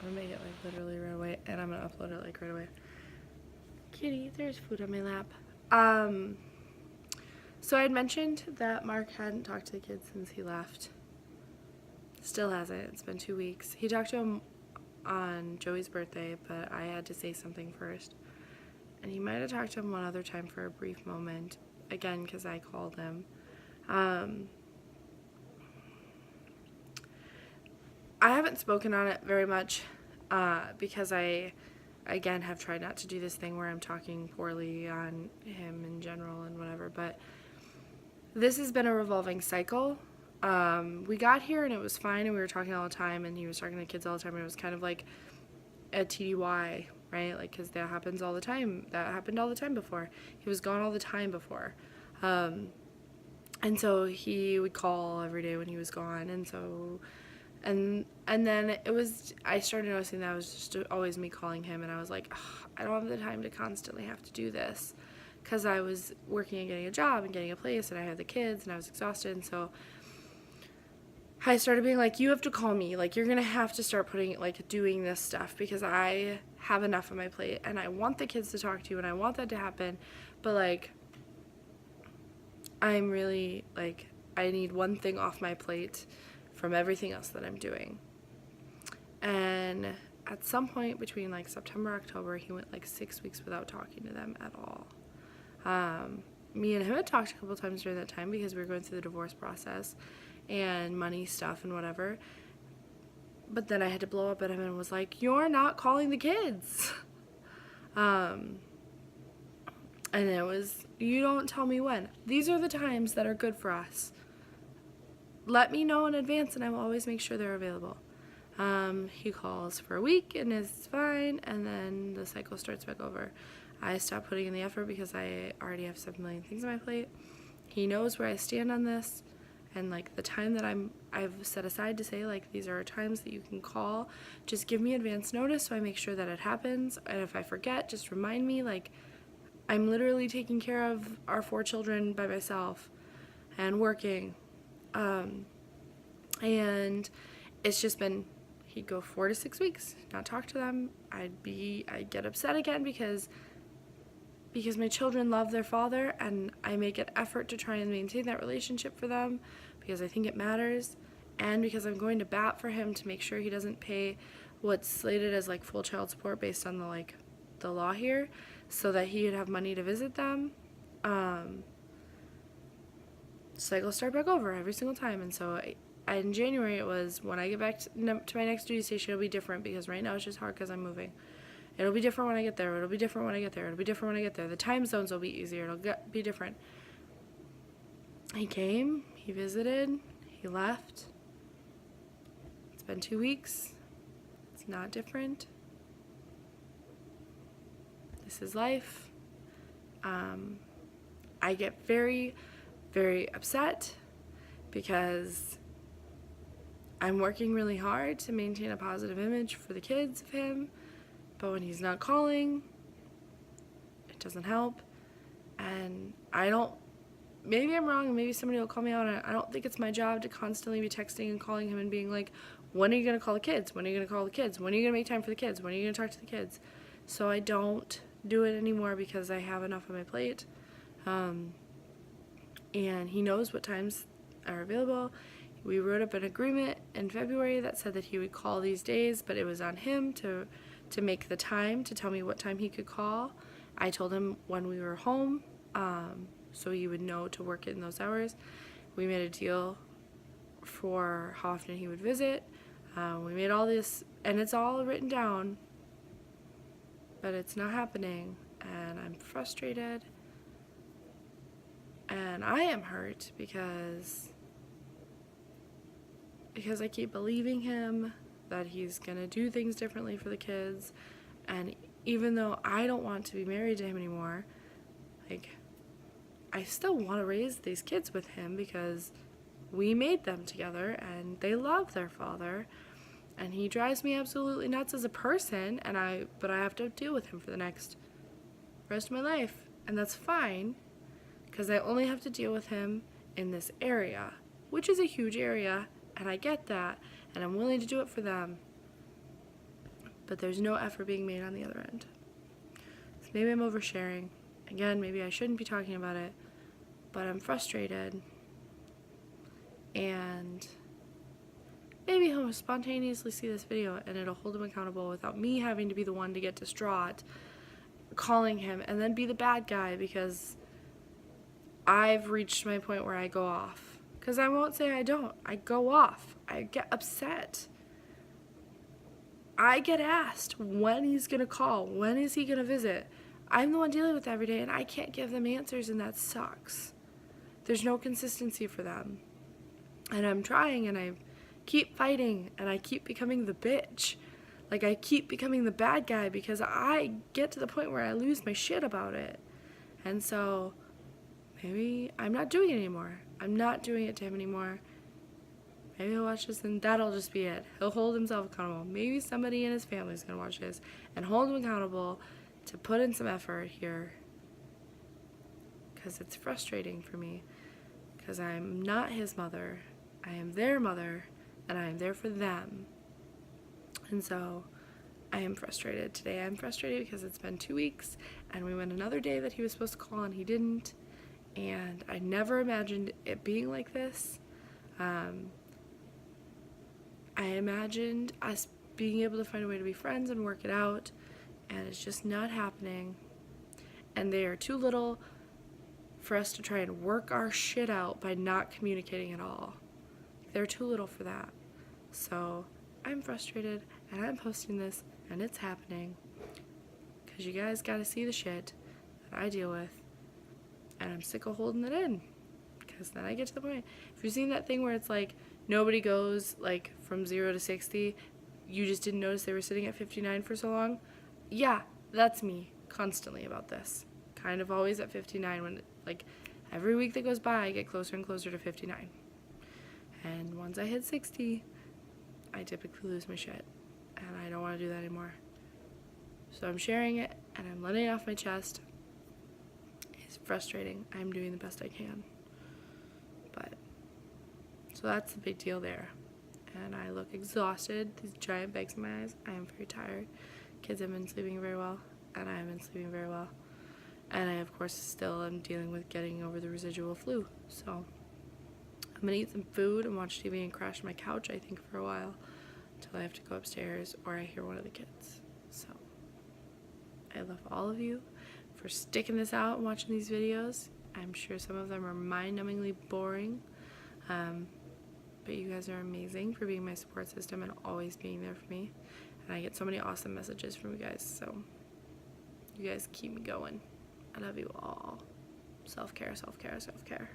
gonna make it like literally right away, and I'm gonna upload it like right away. Kitty, there's food on my lap. So I had mentioned that Mark hadn't talked to the kids since he left. Still hasn't. It's been 2 weeks. He talked to him on Joey's birthday, but I had to say something first. And he might have talked to him one other time for a brief moment, again, because I called him. I haven't spoken on it very much because I, again, have tried not to do this thing where I'm talking poorly on him in general and whatever, but this has been a revolving cycle. We got here and it was fine and we were talking all the time and he was talking to the kids all the time and it was kind of like a TDY, right? Like, because that happens all the time. That happened all the time before. He was gone all the time before. And so he would call every day when he was gone, and so and then it was, I started noticing that it was just always me calling him, and I was like, I don't have the time to constantly have to do this, because I was working and getting a job and getting a place, and I had the kids, and I was exhausted, and so I started being like, you have to call me, like, you're gonna have to start putting, like, doing this stuff, because I have enough on my plate, and I want the kids to talk to you, and I want that to happen, but, like, I'm really, like, I need one thing off my plate from everything else that I'm doing. And at some point between, like, September, October, he went, like, 6 weeks without talking to them at all. Me and him had talked a couple times during that time because we were going through the divorce process and money stuff and whatever. But then I had to blow up at him and was like, you're not calling the kids. And it was, you don't tell me when. These are the times that are good for us. Let me know in advance and I will always make sure they're available. He calls for a week and it's fine, and then the cycle starts back over. I stop putting in the effort because I already have 7 million things on my plate. He knows where I stand on this, and like the time that I've set aside to say, like, these are times that you can call, just give me advance notice so I make sure that it happens, and if I forget, just remind me. Like, I'm literally taking care of our 4 children by myself and working. And it's just been, he'd go 4 to 6 weeks, not talk to them. I'd get upset again because my children love their father, and I make an effort to try and maintain that relationship for them because I think it matters, and because I'm going to bat for him to make sure he doesn't pay what's slated as, like, full child support based on the law here, so that he would have money to visit them. Cycles start back over every single time, and so in January it was, when I get back to my next duty station, it'll be different, because right now it's just hard because I'm moving. It'll be different when I get there. It'll be different when I get there. It'll be different when I get there. The time zones will be easier. It'll be different. He came. He visited. He left. It's been 2 weeks. It's not different. This is life. I get very, very upset because I'm working really hard to maintain a positive image for the kids of him, but when he's not calling, it doesn't help. And maybe I'm wrong, and maybe somebody will call me out on it. I don't think it's my job to constantly be texting and calling him and being like, when are you going to call the kids? When are you going to call the kids? When are you going to make time for the kids? When are you going to talk to the kids? So I don't do it anymore because I have enough on my plate. And he knows what times are available. We wrote up an agreement in February that said that he would call these days, but it was on him to make the time, to tell me what time he could call. I told him when we were home, so he would know to work in those hours. We made a deal for how often he would visit. We made all this, and it's all written down, but it's not happening, and I'm frustrated, and I am hurt because I keep believing him that he's gonna do things differently for the kids, and even though I don't want to be married to him anymore, like, I still want to raise these kids with him because we made them together and they love their father, and he drives me absolutely nuts as a person, but I have to deal with him for the rest of my life, and that's fine because I only have to deal with him in this area, which is a huge area, and I get that, and I'm willing to do it for them. but there's no effort being made on the other end. So maybe I'm oversharing. Again, maybe I shouldn't be talking about it, but I'm frustrated. And maybe he'll spontaneously see this video and it'll hold him accountable without me having to be the one to get distraught, calling him, and then be the bad guy because I've reached my point where I go off. Because I won't say I don't. I go off. I get upset. I get asked when he's going to call. When is he going to visit? I'm the one dealing with it every day, and I can't give them answers, and that sucks. There's no consistency for them. And I'm trying, and I keep fighting, and I keep becoming the bitch. Like, I keep becoming the bad guy because I get to the point where I lose my shit about it. And so maybe I'm not doing it anymore. I'm not doing it to him anymore. Maybe he'll watch this and that'll just be it. He'll hold himself accountable. Maybe somebody in his family is going to watch this and hold him accountable to put in some effort here. Because it's frustrating for me. Because I'm not his mother. I am their mother. And I am there for them. And so I am frustrated. Today I'm frustrated because it's been 2 weeks and we went another day that he was supposed to call and he didn't. And I never imagined it being like this. I imagined us being able to find a way to be friends and work it out, and it's just not happening. And they are too little for us to try and work our shit out by not communicating at all. They're too little for that. So I'm frustrated, and I'm posting this, and it's happening. Because you guys gotta see the shit that I deal with. And I'm sick of holding it in. Because then I get to the point. If you've seen that thing where it's like, nobody goes like from 0 to 60, you just didn't notice they were sitting at 59 for so long? Yeah, that's me constantly about this. Kind of always at 59 when, like, every week that goes by, I get closer and closer to 59. And once I hit 60, I typically lose my shit. And I don't want to do that anymore. So I'm sharing it, and I'm letting it off my chest. It's frustrating. I'm doing the best I can. But, so that's the big deal there. And I look exhausted. These giant bags in my eyes. I am very tired. Kids have been sleeping very well, and I have been sleeping very well. And I, of course, still am dealing with getting over the residual flu. So I'm going to eat some food and watch TV and crash on my couch, I think, for a while. Until I have to go upstairs or I hear one of the kids. So I love all of you for sticking this out and watching these videos. I'm sure some of them are mind-numbingly boring. But you guys are amazing for being my support system and always being there for me. And I get so many awesome messages from you guys. So you guys keep me going. I love you all. Self-care, self-care, self-care.